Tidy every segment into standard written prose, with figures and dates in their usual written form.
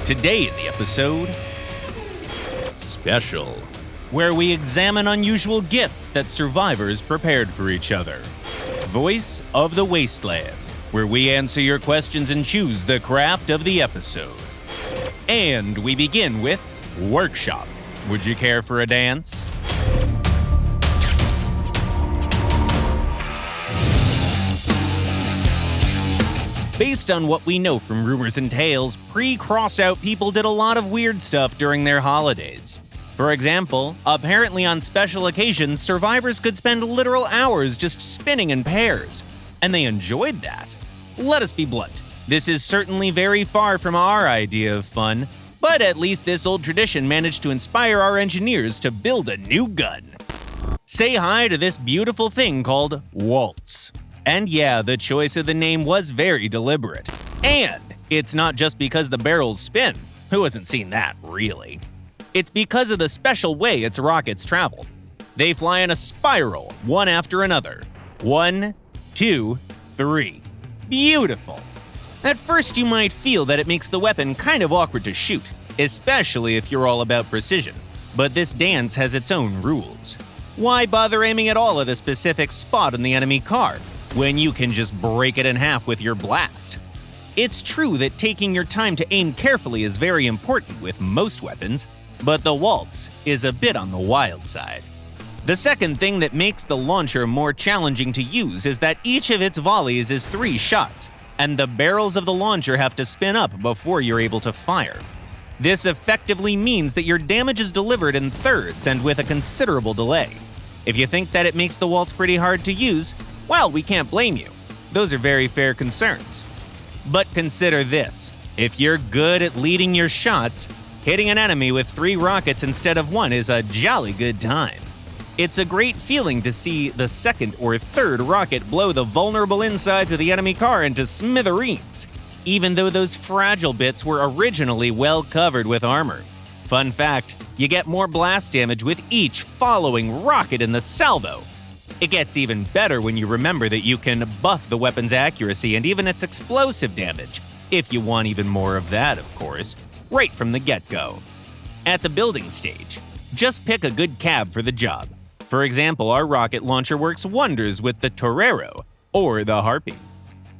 Today in the episode, Special, where we examine unusual gifts that survivors prepared for each other. Voice of the Wasteland, where we answer your questions and choose the craft of the episode. And we begin with Workshop. Would you care for a dance? Based on what we know from rumors and tales, pre-Crossout people did a lot of weird stuff during their holidays. For example, apparently on special occasions, survivors could spend literal hours just spinning in pairs, and they enjoyed that. Let us be blunt, this is certainly very far from our idea of fun, but at least this old tradition managed to inspire our engineers to build a new gun. Say hi to this beautiful thing called Waltz. And yeah, the choice of the name was very deliberate. And it's not just because the barrels spin. Who hasn't seen that, really? It's because of the special way its rockets travel. They fly in a spiral, one after another. 1, 2, 3. Beautiful. At first you might feel that it makes the weapon kind of awkward to shoot, especially if you're all about precision. But this dance has its own rules. Why bother aiming at all at a specific spot in the enemy car, when you can just break it in half with your blast? It's true that taking your time to aim carefully is very important with most weapons, but the Waltz is a bit on the wild side. The second thing that makes the launcher more challenging to use is that each of its volleys is 3 shots, and the barrels of the launcher have to spin up before you're able to fire. This effectively means that your damage is delivered in thirds and with a considerable delay. If you think that it makes the Waltz pretty hard to use, well, we can't blame you. Those are very fair concerns. But consider this. If you're good at leading your shots, hitting an enemy with 3 rockets instead of 1 is a jolly good time. It's a great feeling to see the second or third rocket blow the vulnerable insides of the enemy car into smithereens, even though those fragile bits were originally well covered with armor. Fun fact, you get more blast damage with each following rocket in the salvo. It gets even better when you remember that you can buff the weapon's accuracy and even its explosive damage, if you want even more of that, of course, right from the get-go. At the building stage, just pick a good cab for the job. For example, our rocket launcher works wonders with the Torero, or the Harpy.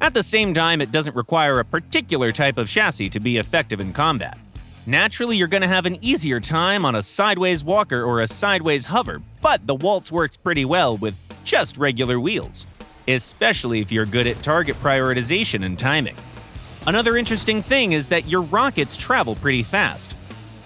At the same time, it doesn't require a particular type of chassis to be effective in combat. Naturally, you're going to have an easier time on a sideways walker or a sideways hover, but the Waltz works pretty well with just regular wheels, especially if you're good at target prioritization and timing. Another interesting thing is that your rockets travel pretty fast.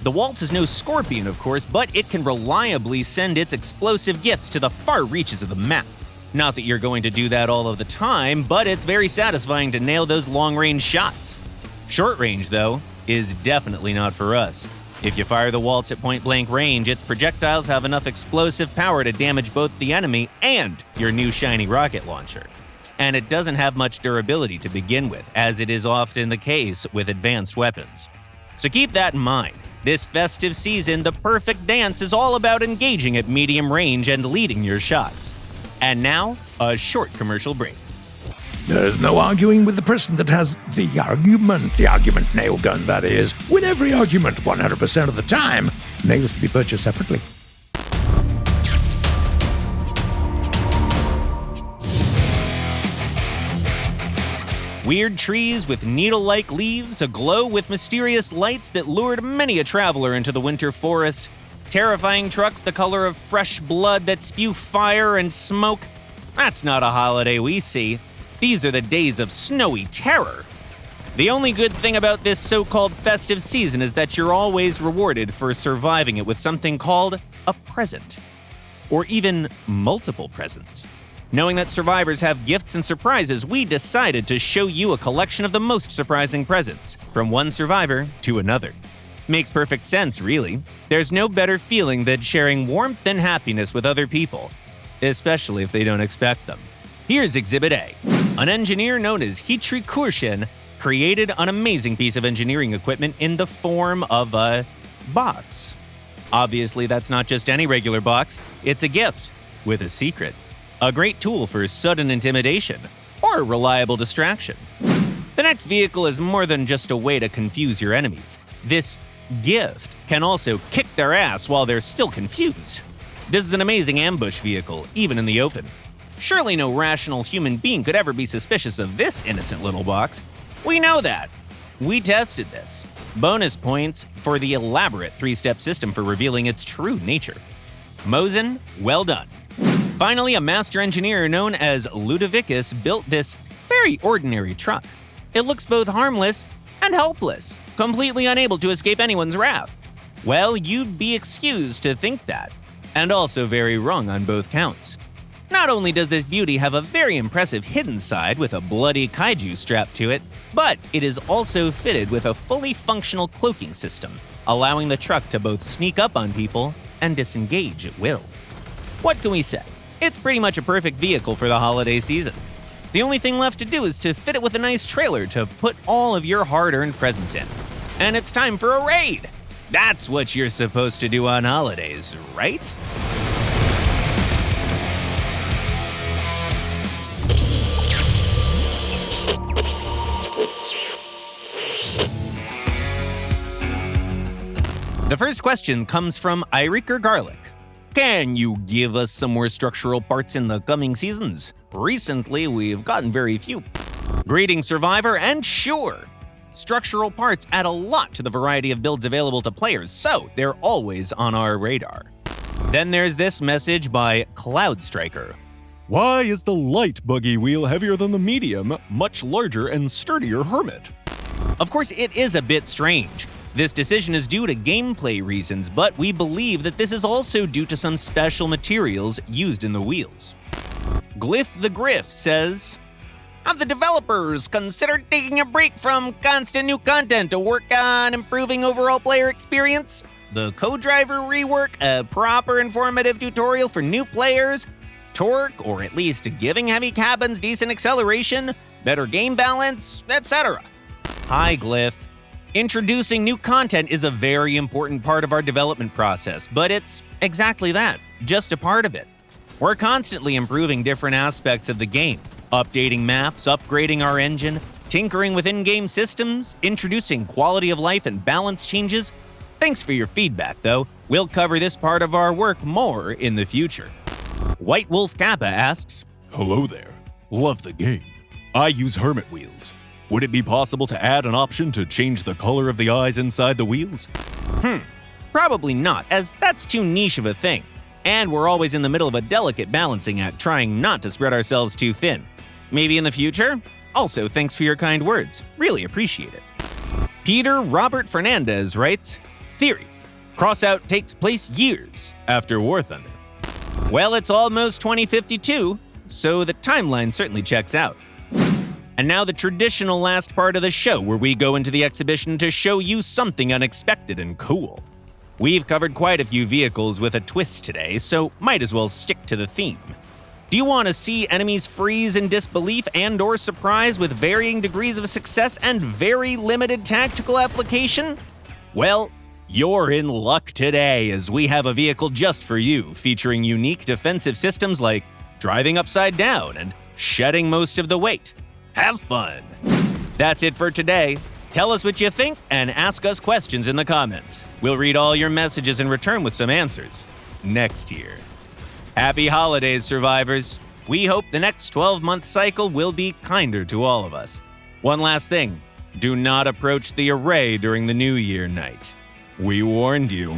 The Waltz is no Scorpion, of course, but it can reliably send its explosive gifts to the far reaches of the map. Not that you're going to do that all of the time, but it's very satisfying to nail those long-range shots. Short range, though, is definitely not for us. If you fire the Waltz at point-blank range, its projectiles have enough explosive power to damage both the enemy and your new shiny rocket launcher. And it doesn't have much durability to begin with, as it is often the case with advanced weapons. So keep that in mind. This festive season, the perfect dance is all about engaging at medium range and leading your shots. And now, a short commercial break. There's no arguing with the person that has the argument nail gun, that is. Win every argument 100% of the time. Nails to be purchased separately. Weird trees with needle-like leaves, aglow with mysterious lights that lured many a traveler into the winter forest, terrifying trucks the color of fresh blood that spew fire and smoke. That's not a holiday we see. These are the days of snowy terror. The only good thing about this so-called festive season is that you're always rewarded for surviving it with something called a present. Or even multiple presents. Knowing that survivors have gifts and surprises, we decided to show you a collection of the most surprising presents, from one survivor to another. Makes perfect sense, really. There's no better feeling than sharing warmth and happiness with other people, especially if they don't expect them. Here's Exhibit A. An engineer known as Hitri Kurshin created an amazing piece of engineering equipment in the form of a box. Obviously, that's not just any regular box, it's a gift with a secret. A great tool for sudden intimidation or reliable distraction. The next vehicle is more than just a way to confuse your enemies. This gift can also kick their ass while they're still confused. This is an amazing ambush vehicle, even in the open. Surely no rational human being could ever be suspicious of this innocent little box. We know that. We tested this. Bonus points for the elaborate 3-step system for revealing its true nature. Mosen, well done. Finally, a master engineer known as Ludovicus built this very ordinary truck. It looks both harmless and helpless, completely unable to escape anyone's wrath. Well, you'd be excused to think that, and also very wrong on both counts. Not only does this beauty have a very impressive hidden side with a bloody kaiju strapped to it, but it is also fitted with a fully functional cloaking system, allowing the truck to both sneak up on people and disengage at will. What can we say? It's pretty much a perfect vehicle for the holiday season. The only thing left to do is to fit it with a nice trailer to put all of your hard-earned presents in. And it's time for a raid! That's what you're supposed to do on holidays, right? The first question comes from Iriker Garlic. Can you give us some more structural parts in the coming seasons? Recently, we've gotten very few. Greetings, Survivor, and sure, structural parts add a lot to the variety of builds available to players, so they're always on our radar. Then there's this message by Cloud Striker. Why is the light buggy wheel heavier than the medium, much larger and sturdier Hermit? Of course, it is a bit strange. This decision is due to gameplay reasons, but we believe that this is also due to some special materials used in the wheels. Glyph the Griff says, have the developers considered taking a break from constant new content to work on improving overall player experience? The co-driver rework, a proper informative tutorial for new players, torque, or at least giving heavy cabins decent acceleration, better game balance, etc. Hi, Glyph. Introducing new content is a very important part of our development process, but it's exactly that, just a part of it. We're constantly improving different aspects of the game, updating maps, upgrading our engine, tinkering with in-game systems, introducing quality of life and balance changes. Thanks for your feedback, though. We'll cover this part of our work more in the future. White Wolf Kappa asks, Hello there. Love the game. I use Hermit wheels. Would it be possible to add an option to change the color of the eyes inside the wheels? Probably not, as that's too niche of a thing. And we're always in the middle of a delicate balancing act, trying not to spread ourselves too thin. Maybe in the future? Also, thanks for your kind words. Really appreciate it. Peter Robert Fernandez writes, Theory. Crossout takes place years after War Thunder. Well, it's almost 2052, so the timeline certainly checks out. And now the traditional last part of the show where we go into the exhibition to show you something unexpected and cool. We've covered quite a few vehicles with a twist today, so might as well stick to the theme. Do you want to see enemies freeze in disbelief and/or surprise with varying degrees of success and very limited tactical application? Well, you're in luck today, as we have a vehicle just for you, featuring unique defensive systems like driving upside down and shedding most of the weight. Have fun! That's it for today. Tell us what you think and ask us questions in the comments. We'll read all your messages and return with some answers next year. Happy holidays, survivors. We hope the next 12-month cycle will be kinder to all of us. One last thing, do not approach the array during the New Year night. We warned you.